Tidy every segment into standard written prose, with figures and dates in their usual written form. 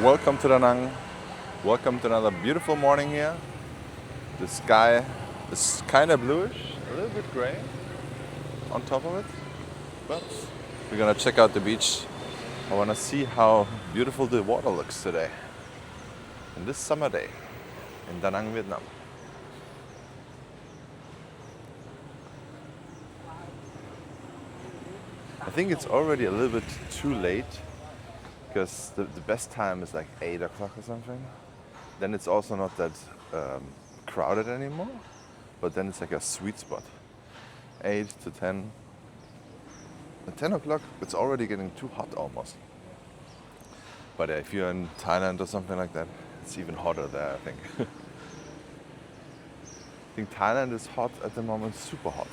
Welcome to Da Nang. Welcome to another beautiful morning here. The sky is kind of bluish, a little bit gray on top of it, but we're gonna check out the beach. I wanna see how beautiful the water looks today, on this summer day in Da Nang, Vietnam. I think it's already a little bit too late because the best time is like 8 o'clock or something. Then it's also not that crowded anymore, but then it's like a sweet spot. 8 to 10. At 10 o'clock, it's already getting too hot almost. But if you're in Thailand or something like that, it's even hotter there, I think. I think Thailand is hot at the moment, super hot.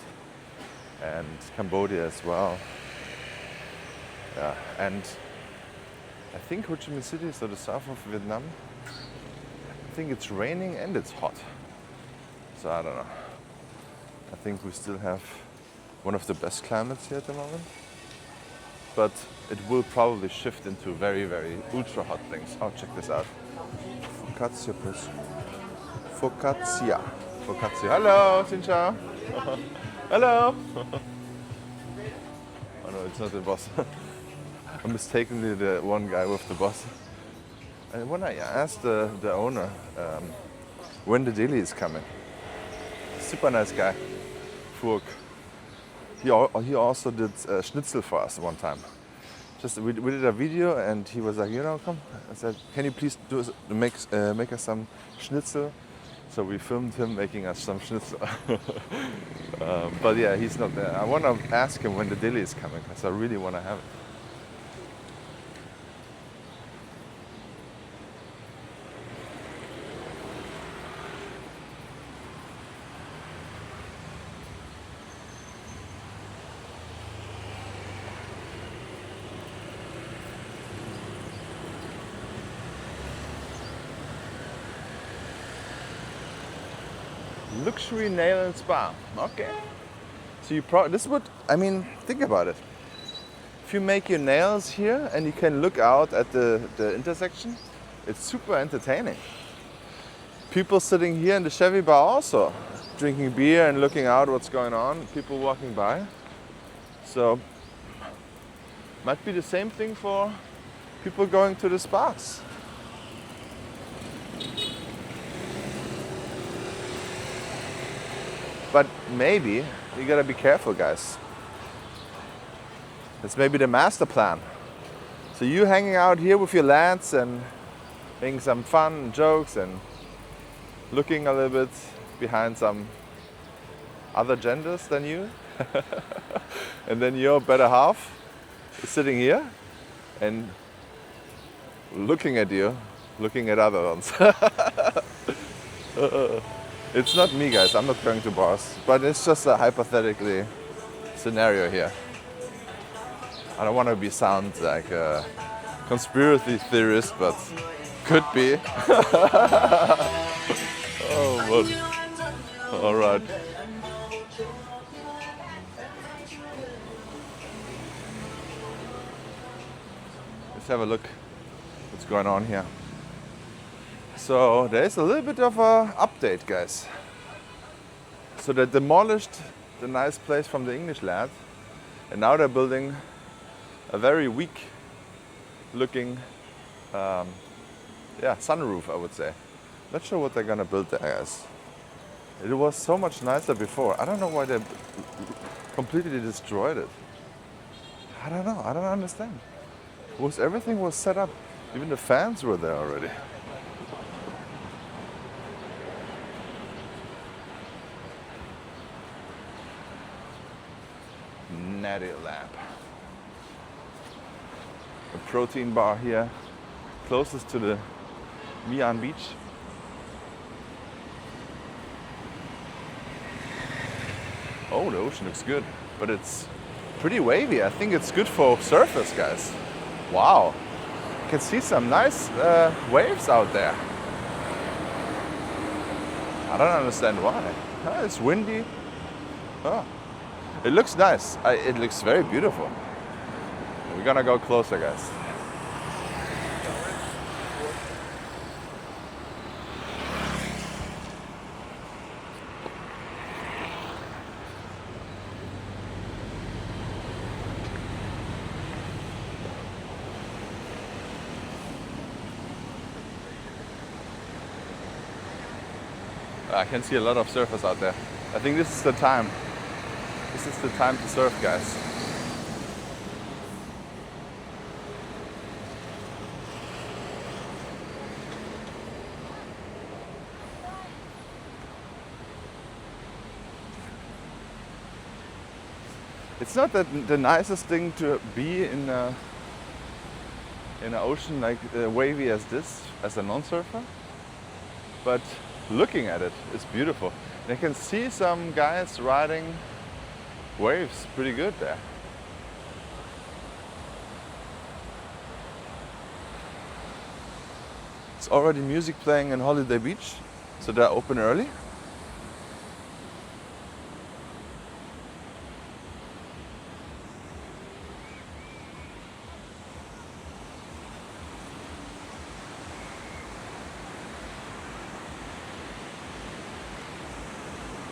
And Cambodia as well. Yeah, and I think Ho Chi Minh City, so the south of Vietnam, I think it's raining and it's hot. So I don't know. I think we still have one of the best climates here at the moment. But it will probably shift into very, very ultra hot things. Oh, check this out. Focaccia, please. Focaccia. Focaccia. Hello, xin chào. Hello. Oh no, it's not the boss. I'm mistakenly the one guy with the bus. And when I asked the owner when the deli is coming, super nice guy, Furk. He also did schnitzel for us one time. Just we did a video and he was like, come. I said, can you please make us some schnitzel? So we filmed him making us some schnitzel. But yeah, he's not there. I want to ask him when the deli is coming because I really want to have it. Luxury nail and spa. Okay. So think about it. If you make your nails here and you can look out at the intersection, it's super entertaining. People sitting here in the Chevy bar also drinking beer and looking out what's going on. People walking by. So might be the same thing for people going to the spas. But maybe you gotta be careful, guys. That's maybe the master plan. So you hanging out here with your lads and making some fun jokes and looking a little bit behind some other genders than you. And then your better half is sitting here and looking at you, looking at other ones. It's not me, guys. I'm not going to bars, but it's just a hypothetically scenario here. I don't want to sound like a conspiracy theorist, but could be. Oh, but all right. Let's have a look. What's going on here? So there's a little bit of an update, guys. So they demolished the nice place from the English lad, and now they're building a very weak looking sunroof, I would say. Not sure what they're gonna build there, guys. It was so much nicer before. I don't know why they completely destroyed it. I don't know, I don't understand. Everything was set up. Even the fans were there already. Natty Lab. A protein bar here, closest to the My Khe Beach. Oh, the ocean looks good, but it's pretty wavy. I think it's good for surfers, guys. Wow, you can see some nice waves out there. I don't understand why. It's windy. Oh. It looks nice. It looks very beautiful. We're gonna go closer, guys. I can see a lot of surfers out there. I think this is the time. This is the time to surf, guys. It's not the nicest thing to be in an ocean like wavy as this, as a non-surfer, but looking at it is beautiful. And I can see some guys riding waves pretty good there. It's already music playing in Holiday Beach, so they're open early.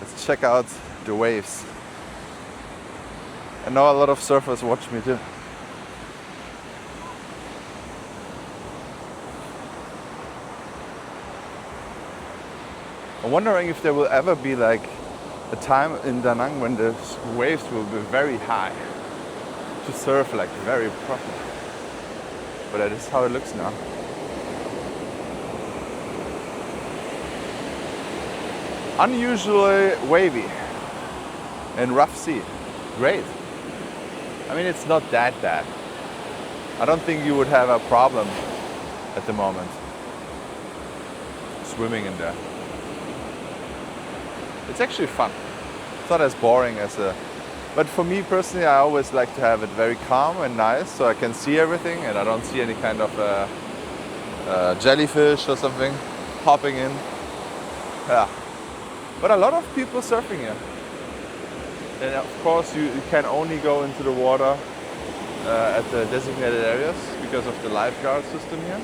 Let's check out the waves. I know a lot of surfers watch me too. I'm wondering if there will ever be like a time in Da Nang when the waves will be very high to surf like very proper. But that is how it looks now. Unusually wavy and rough sea. Great. I mean, it's not that bad. I don't think you would have a problem at the moment swimming in there. It's actually fun. It's not as boring as a... But for me personally, I always like to have it very calm and nice so I can see everything and I don't see any kind of jellyfish or something hopping in. Yeah. But a lot of people surfing here. And of course you can only go into the water at the designated areas because of the lifeguard system here.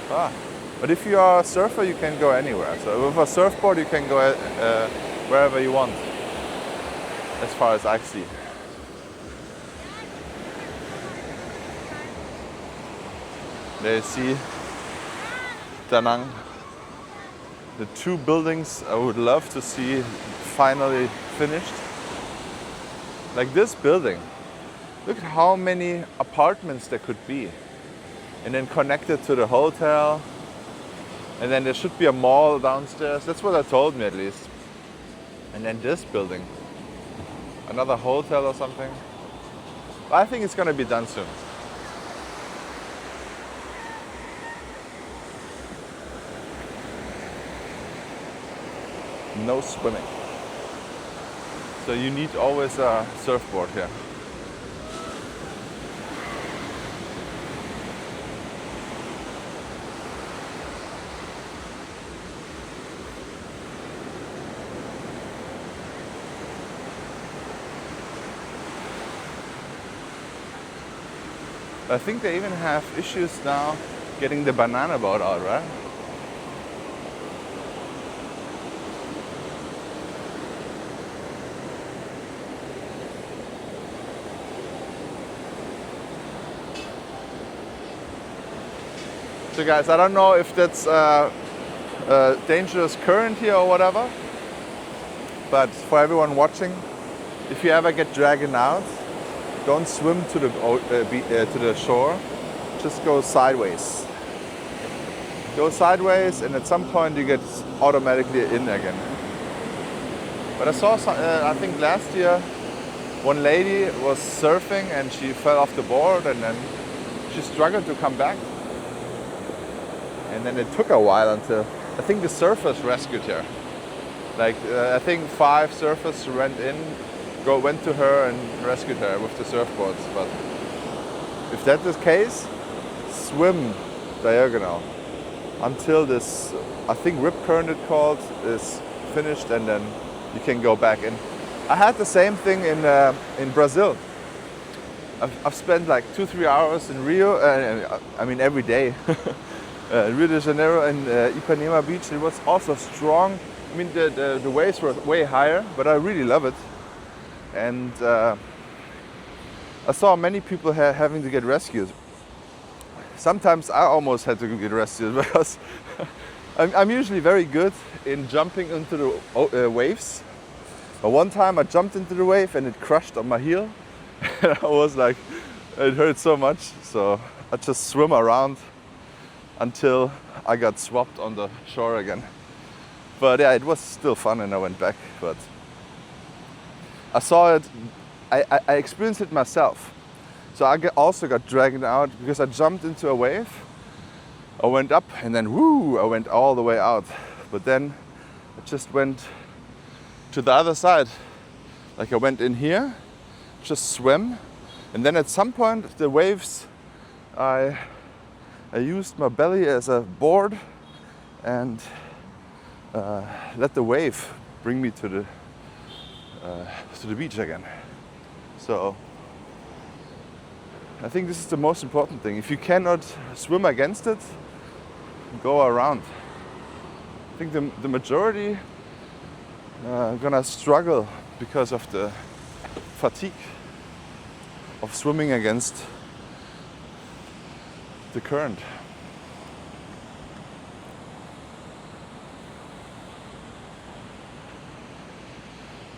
But if you are a surfer, you can go anywhere. So with a surfboard you can go wherever you want, as far as I see. There you see Da Nang. The two buildings I would love to see finally finished. Like this building. Look at how many apartments there could be. And then connected to the hotel. And then there should be a mall downstairs. That's what they told me at least. And then this building. Another hotel or something. I think it's gonna be done soon. No swimming. So you need always a surfboard here. I think they even have issues now getting the banana boat out, right? So guys, I don't know if that's a dangerous current here or whatever, but for everyone watching, if you ever get dragged out, don't swim to the shore, just go sideways. Go sideways and at some point you get automatically in again. But I saw, I think last year, one lady was surfing and she fell off the board and then she struggled to come back. And then it took a while until, I think the surfers rescued her. Like, I think 5 surfers went to her and rescued her with the surfboards. But if that's the case, swim diagonal until this, I think rip current it called, is finished and then you can go back in. I had the same thing in Brazil. I've spent like 2-3 hours in Rio, I mean every day. Rio de Janeiro and Ipanema Beach, it was also strong. I mean the waves were way higher, but I really love it. And I saw many people having to get rescued. Sometimes I almost had to get rescued because I'm usually very good in jumping into the waves. But one time I jumped into the wave and it crushed on my heel. And I was like, it hurt so much. So I just swim around until I got swapped on the shore again. But yeah, it was still fun and I went back. But I saw it, I experienced it myself. So I also got dragged out because I jumped into a wave. I went up and then woo, I went all the way out. But then I just went to the other side. Like I went in here, just swam. And then at some point the waves, I used my belly as a board and let the wave bring me to the beach again. So I think this is the most important thing. If you cannot swim against it, go around. I think the majority are gonna struggle because of the fatigue of swimming against the current.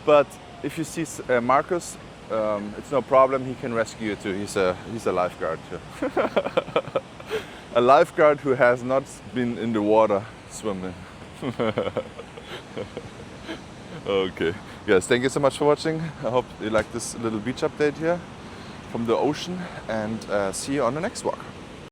But if you see Marcus, it's no problem. He can rescue you too. He's a lifeguard too. A lifeguard who has not been in the water swimming. Okay, guys, thank you so much for watching. I hope you like this little beach update here from the ocean, and see you on the next walk.